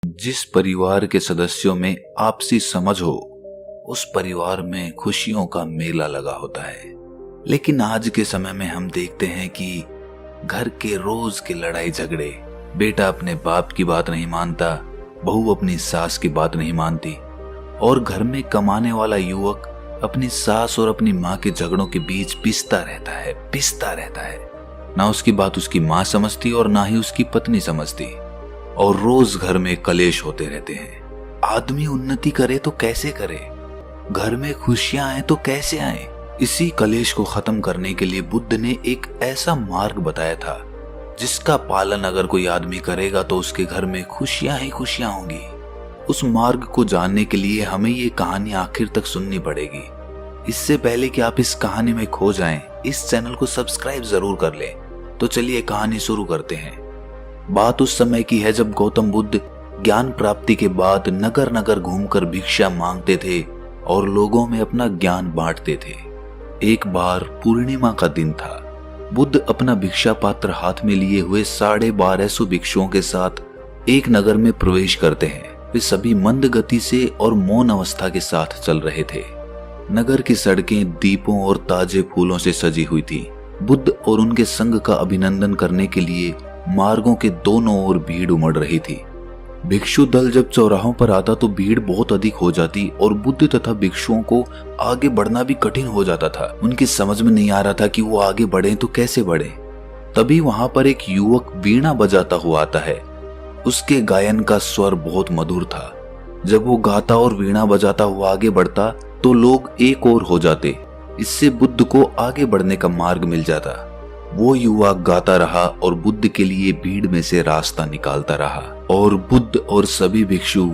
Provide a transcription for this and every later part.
जिस परिवार के सदस्यों में आपसी समझ हो, उस परिवार में खुशियों का मेला लगा होता है। लेकिन आज के समय में हम देखते हैं कि घर के रोज के लड़ाई झगड़े, बेटा अपने बाप की बात नहीं मानता, बहू अपनी सास की बात नहीं मानती, और घर में कमाने वाला युवक अपनी सास और अपनी माँ के झगड़ों के बीच पिसता रहता है। ना उसकी बात उसकी माँ समझती और ना ही उसकी पत्नी समझती, और रोज घर में कलेश होते रहते हैं। आदमी उन्नति करे तो कैसे करे, घर में खुशियां आए तो कैसे आए। इसी कलेश को खत्म करने के लिए बुद्ध ने एक ऐसा मार्ग बताया था जिसका पालन अगर कोई आदमी करेगा तो उसके घर में खुशियां ही खुशियां होंगी। उस मार्ग को जानने के लिए हमें ये कहानी आखिर तक सुननी पड़ेगी। इससे पहले कि आप इस कहानी में खो जाएं, इस चैनल को सब्सक्राइब जरूर कर लें। तो चलिए कहानी शुरू करते हैं। बात उस समय की है जब गौतम बुद्ध ज्ञान प्राप्ति के बाद नगर नगर घूमकर भिक्षा मांगते थे और लोगों में अपना ज्ञान बांटते थे। एक बार पूर्णिमा का दिन था। बुद्ध अपना भिक्षा पात्र हाथ में लिए हुए 1250 भिक्षुओं के साथ एक नगर में प्रवेश करते हैं। वे सभी मंद गति से और मौन अवस्था के साथ चल रहे थे। नगर की सड़कें दीपों और ताजे फूलों से सजी हुई थी। बुद्ध और उनके संघ का अभिनंदन करने के लिए मार्गों के दोनों ओर भीड़ उमड़ रही थी। भिक्षु दल जब चौराहों पर आता तो भीड़ बहुत अधिक हो जाती और बुद्ध तथा भिक्षुओं को आगे बढ़ना भी कठिन हो जाता था। उनकी समझ में नहीं आ रहा था कि वो आगे बढ़े तो कैसे बढ़े। तभी वहां पर एक युवक वीणा बजाता हुआ आता है। उसके गायन का स्वर बहुत मधुर था। जब वो गाता और वीणा बजाता हुआ आगे बढ़ता तो लोग एक ओर हो जाते। इससे बुद्ध को आगे बढ़ने का मार्ग मिल जाता। वो युवक गाता रहा और बुद्ध के लिए भीड़ में से रास्ता निकालता रहा, और बुद्ध और सभी भिक्षु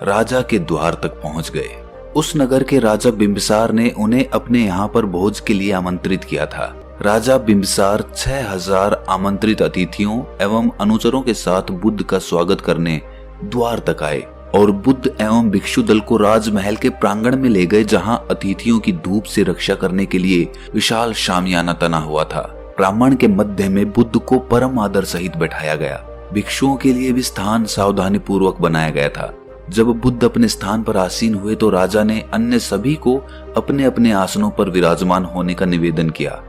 राजा के द्वार तक पहुंच गए। उस नगर के राजा बिंबिसार ने उन्हें अपने यहाँ पर भोज के लिए आमंत्रित किया था। राजा बिंबिसार 6000 आमंत्रित अतिथियों एवं अनुचरों के साथ बुद्ध का स्वागत करने द्वार तक आए और बुद्ध एवं भिक्षु दल को राजमहल के प्रांगण में ले गए, जहां अतिथियों की धूप से रक्षा करने के लिए विशाल शामियाना तना हुआ था। प्रांगण के मध्य में बुद्ध को परम आदर सहित बैठाया गया। भिक्षुओं के लिए भी स्थान सावधानी पूर्वक बनाया गया था। जब बुद्ध अपने स्थान पर आसीन हुए तो राजा ने अन्य सभी को अपने अपने आसनों पर विराजमान होने का निवेदन किया।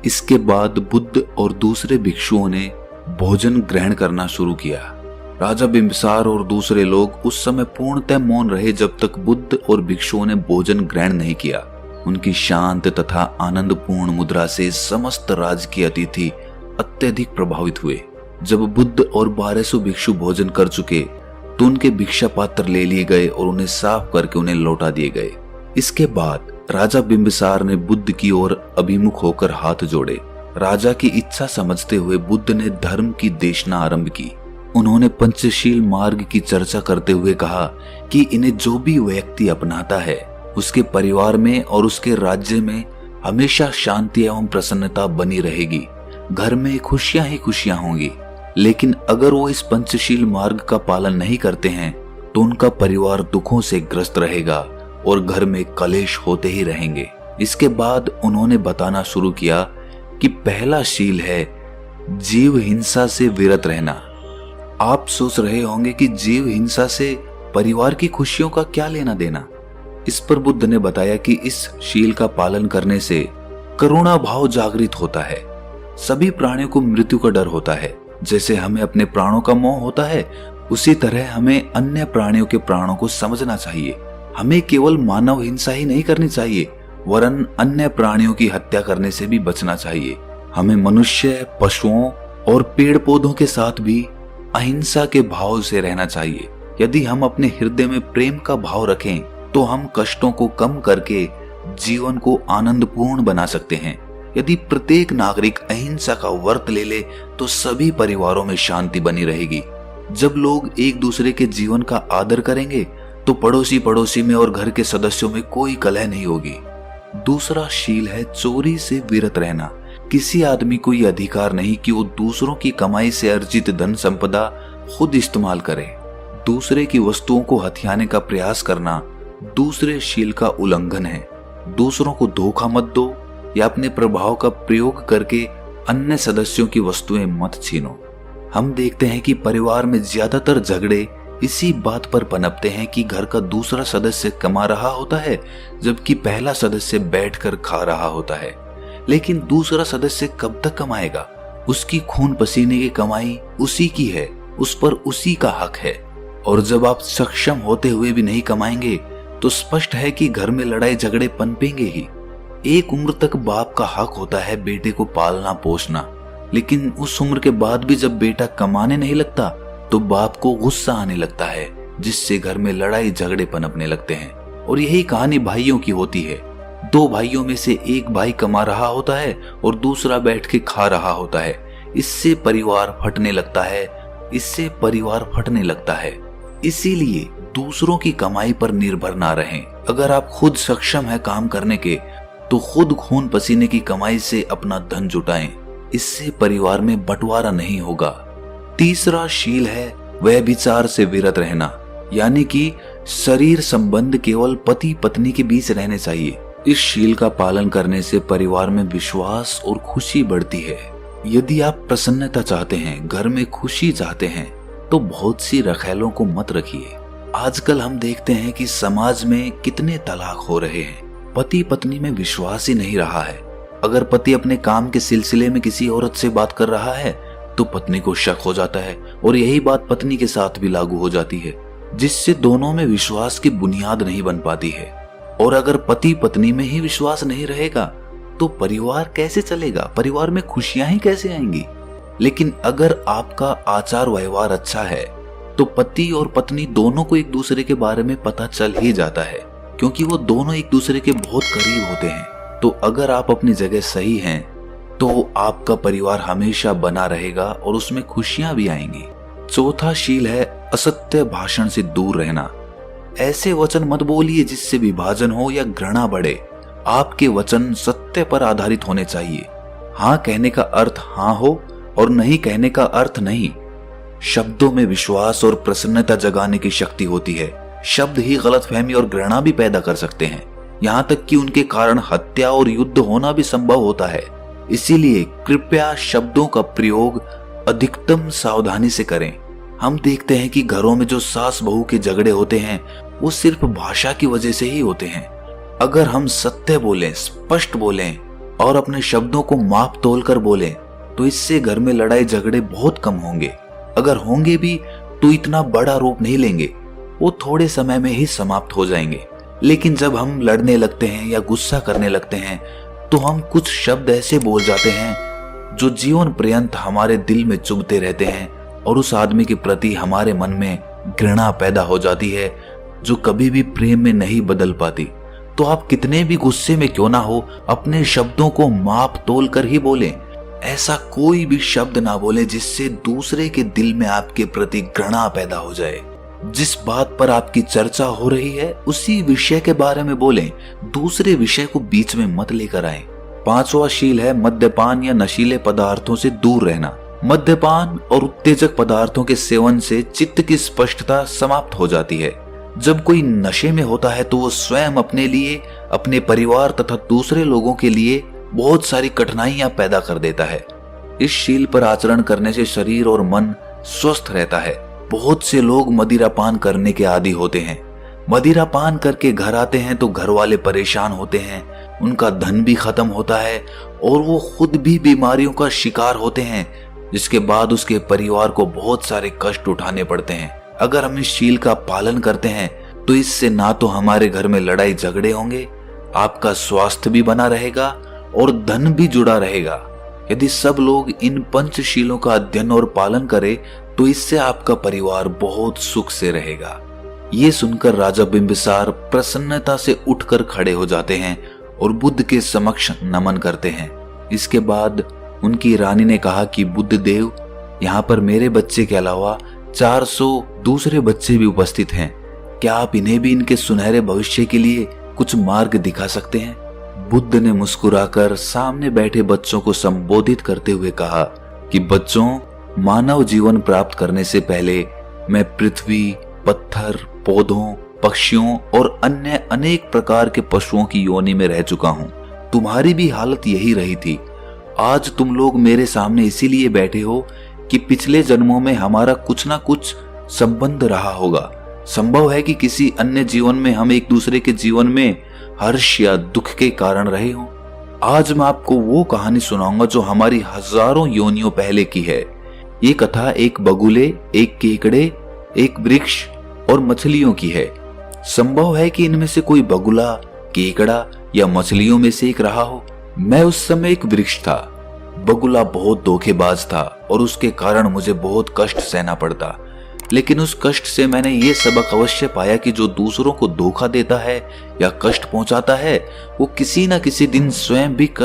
इसके बाद बुद्ध और दूसरे भिक्षुओं ने भोजन ग्रहण करना शुरू किया। राजा बिंबिसार और दूसरे लोग उस समय पूर्णतः मौन रहे जब तक बुद्ध और भिक्षुओं ने भोजन ग्रहण नहीं किया। उनकी शांत तथा आनंदपूर्ण मुद्रा से समस्त राजकीय अतिथि अत्यधिक प्रभावित हुए। जब बुद्ध और 1200 भिक्षु भोजन कर चुके तो उनके भिक्षा पात्र ले लिए गए और उन्हें साफ करके उन्हें लौटा दिए गए। इसके बाद राजा बिंबिसार ने बुद्ध की ओर अभिमुख होकर हाथ जोड़े। राजा की इच्छा समझते हुए बुद्ध ने धर्म की देशना आरंभ की। उन्होंने पंचशील मार्ग की चर्चा करते हुए कहा कि इन्हें जो भी व्यक्ति अपनाता है उसके परिवार में और उसके राज्य में हमेशा शांति एवं प्रसन्नता बनी रहेगी। घर में खुशियां ही खुशियां होंगी। लेकिन अगर वो इस पंचशील मार्ग का पालन नहीं करते हैं तो उनका परिवार दुखों से ग्रस्त रहेगा और घर में कलेश होते ही रहेंगे। इसके बाद उन्होंने बताना शुरू किया कि पहला शील है जीव हिंसा से विरत रहना। आप सोच रहे होंगे कि जीव हिंसा से परिवार की खुशियों का क्या लेना देना। इस पर बुद्ध ने बताया कि इस शील का पालन करने से करुणा भाव जागृत होता है। सभी प्राणियों को मृत्यु का डर होता है। जैसे हमें अपने प्राणों का मोह होता है, उसी तरह हमें अन्य प्राणियों के प्राणों को समझना चाहिए। हमें केवल मानव हिंसा ही नहीं करनी चाहिए, वरन अन्य प्राणियों की हत्या करने से भी बचना चाहिए। हमें मनुष्य, पशुओं और पेड़ पौधों के साथ भी अहिंसा के भाव से रहना चाहिए। यदि हम अपने हृदय में प्रेम का भाव रखें तो हम कष्टों को कम करके जीवन को आनंदपूर्ण बना सकते हैं। यदि प्रत्येक नागरिक अहिंसा का व्रत ले ले तो सभी परिवारों में शांति बनी रहेगी। जब लोग एक दूसरे के जीवन का आदर करेंगे तो पड़ोसी पड़ोसी में और घर के सदस्यों में कोई कलह नहीं होगी। दूसरा शील है चोरी से विरत रहना। किसी आदमी को यह अधिकार नहीं कि वो दूसरों की कमाई से अर्जित धन संपदा खुद इस्तेमाल करे। दूसरे की वस्तुओं को हथियाने का प्रयास करना दूसरे शील का उल्लंघन है। दूसरों को धोखा मत दो या अपने प्रभाव का प्रयोग करके अन्य सदस्यों की वस्तुएं मत छीनो। हम देखते हैं कि परिवार में ज्यादातर झगड़े इसी बात पर पनपते हैं कि घर का दूसरा सदस्य कमा रहा होता है जबकि पहला सदस्य बैठकर खा रहा होता है। लेकिन दूसरा सदस्य कब तक कमाएगा? उसकी खून पसीने की कमाई उसी की है, उस पर उसी का हक है। और जब आप सक्षम होते हुए भी नहीं कमाएंगे तो स्पष्ट है कि घर में लड़ाई झगड़े पनपेंगे ही। एक उम्र तक बाप का हक होता है बेटे को पालना पोसना, लेकिन उस उम्र के बाद भी जब बेटा कमाने नहीं लगता तो बाप को गुस्सा आने लगता है, जिससे घर में लड़ाई झगड़े पनपने लगते हैं। और यही कहानी भाइयों की होती है। दो भाइयों में से एक भाई कमा रहा होता है और दूसरा बैठ के खा रहा होता है। इससे परिवार फटने लगता है। इसीलिए दूसरों की कमाई पर निर्भर ना रहें। अगर आप खुद सक्षम है काम करने के तो खुद खून पसीने की कमाई से अपना धन जुटाएं। इससे परिवार में बंटवारा नहीं होगा। तीसरा शील है व्यभिचार से विरत रहना, यानी कि शरीर संबंध केवल पति पत्नी के बीच रहने चाहिए। इस शील का पालन करने से परिवार में विश्वास और खुशी बढ़ती है। यदि आप प्रसन्नता चाहते हैं, घर में खुशी चाहते हैं, तो बहुत सी रखेलों को मत रखिए। आजकल हम देखते हैं कि समाज में कितने तलाक हो रहे हैं। पति पत्नी में विश्वास ही नहीं रहा है। अगर पति अपने काम के सिलसिले में किसी औरत से बात कर रहा है तो पत्नी को शक हो जाता है, और यही बात पत्नी के साथ भी लागू हो जाती है, जिससे दोनों में विश्वास की बुनियाद नहीं बन पाती है। और अगर पति पत्नी में ही विश्वास नहीं रहेगा तो परिवार कैसे चलेगा? परिवार में खुशियां ही कैसे आएंगी? लेकिन अगर आपका आचार व्यवहार अच्छा है तो पति और पत्नी दोनों को एक दूसरे के बारे में पता चल ही जाता है, क्योंकि वो दोनों एक दूसरे के बहुत करीब होते हैं। तो अगर आप अपनी जगह सही हैं तो आपका परिवार हमेशा बना रहेगा और उसमें खुशियां भी आएंगी। चौथा शील है असत्य भाषण से दूर रहना। ऐसे वचन मत बोलिए जिससे विभाजन हो या घृणा बढ़े। आपके वचन सत्य पर आधारित होने चाहिए। हाँ कहने का अर्थ हाँ हो और नहीं कहने का अर्थ नहीं। शब्दों में विश्वास और प्रसन्नता जगाने की शक्ति होती है। शब्द ही गलतफहमी और घृणा भी पैदा कर सकते हैं, यहाँ तक कि उनके कारण हत्या और युद्ध होना भी संभव होता है। इसीलिए कृपया शब्दों का प्रयोग अधिकतम सावधानी से करें। हम देखते हैं कि घरों में जो सास बहू के झगड़े होते हैं वो सिर्फ भाषा की वजह से ही होते हैं। अगर हम सत्य बोलें, स्पष्ट बोलें और अपने शब्दों को माप तोल कर बोलें तो इससे घर में लड़ाई झगड़े बहुत कम होंगे। अगर होंगे भी तो इतना बड़ा रूप नहीं लेंगे, वो थोड़े समय में ही समाप्त हो जाएंगे। लेकिन जब हम लड़ने लगते हैं या गुस्सा करने लगते हैं तो हम कुछ शब्द ऐसे बोल जाते हैं जो जीवन पर्यंत हमारे दिल में चुभते रहते हैं और उस आदमी के प्रति हमारे मन में घृणा पैदा हो जाती है, जो कभी भी प्रेम में नहीं बदल पाती। तो आप कितने भी गुस्से में क्यों ना हो, अपने शब्दों को माप तोल कर ही बोलें। ऐसा कोई भी शब्द ना बोले जिससे दूसरे के दिल में आपके प्रति घृणा पैदा हो जाए। जिस बात पर आपकी चर्चा हो रही है उसी विषय के बारे में बोलें, दूसरे विषय को बीच में मत लेकर आए। पांचवा शील है मद्यपान या नशीले पदार्थों से दूर रहना। मद्यपान और उत्तेजक पदार्थों के सेवन से चित्त की स्पष्टता समाप्त हो जाती है। जब कोई नशे में होता है तो वो स्वयं अपने लिए, अपने परिवार तथा दूसरे लोगों के लिए बहुत सारी कठिनाइयां पैदा कर देता है। इस शील पर आचरण करने से शरीर और मन स्वस्थ रहता है। बहुत से लोग मदिरा पान करने के आदी होते हैं। मदिरा पान करके घर आते हैं तो घर वाले परेशान होते हैं, उनका धन भी खत्म होता है और वो खुद भी बीमारियों का शिकार होते हैं, जिसके बाद उसके परिवार को बहुत सारे कष्ट उठाने पड़ते हैं। अगर हम इस शील का पालन करते हैं तो इससे ना तो हमारे घर में लड़ाई झगड़े होंगे, आपका स्वास्थ्य भी बना रहेगा और धन भी जुड़ा रहेगा। यदि सब लोग इन पंचशीलों का अध्ययन और पालन करें तो इससे आपका परिवार बहुत सुख से रहेगा। ये सुनकर राजा बिंबिसार प्रसन्नता से उठकर खड़े हो जाते हैं और बुद्ध के समक्ष नमन करते हैं। इसके बाद उनकी रानी ने कहा कि बुद्ध देव, यहाँ पर मेरे बच्चे के अलावा 400 दूसरे बच्चे भी उपस्थित हैं। क्या आप इन्हें भी इनके सुनहरे भविष्य के लिए कुछ मार्ग दिखा सकते हैं? बुद्ध ने मुस्कुराकर सामने बैठे बच्चों को संबोधित करते हुए कहा कि बच्चों, मानव जीवन प्राप्त करने से पहले मैं पृथ्वी, पत्थर, पौधों, पक्षियों और अन्य अनेक प्रकार के पशुओं की योनि में रह चुका हूँ। तुम्हारी भी हालत यही रही थी। आज तुम लोग मेरे सामने इसीलिए बैठे हो कि पिछले जन्मों में हमारा कुछ ना कुछ संबंध रहा होगा। संभव है कि किसी अन्य जीवन में हम एक दूसरे के जीवन में हर्ष या दुख के कारण रहे हों। आज मैं आपको वो कहानी सुनाऊंगा जो हमारी हजारों योनियों पहले की है। ये कथा एक बगुले, एक केकड़े, एक वृक्ष और मछलियों की है। संभव है कि इनमें से कोई बगुला, केकड़ा या मछलियों में से एक रहा हो। मैं उस समय एक वृक्ष था। बगुला बहुत धोखेबाज था और उसके कारण मुझे बहुत कष्ट सहना पड़ता। लेकिन उस कष्ट से मैंने ये सबक अवश्य पाया कि जो दूसरों को धोखा देता है या कष्ट पहुंचाता है, वो किसी न किसी दिन स्वयं भी कष्ट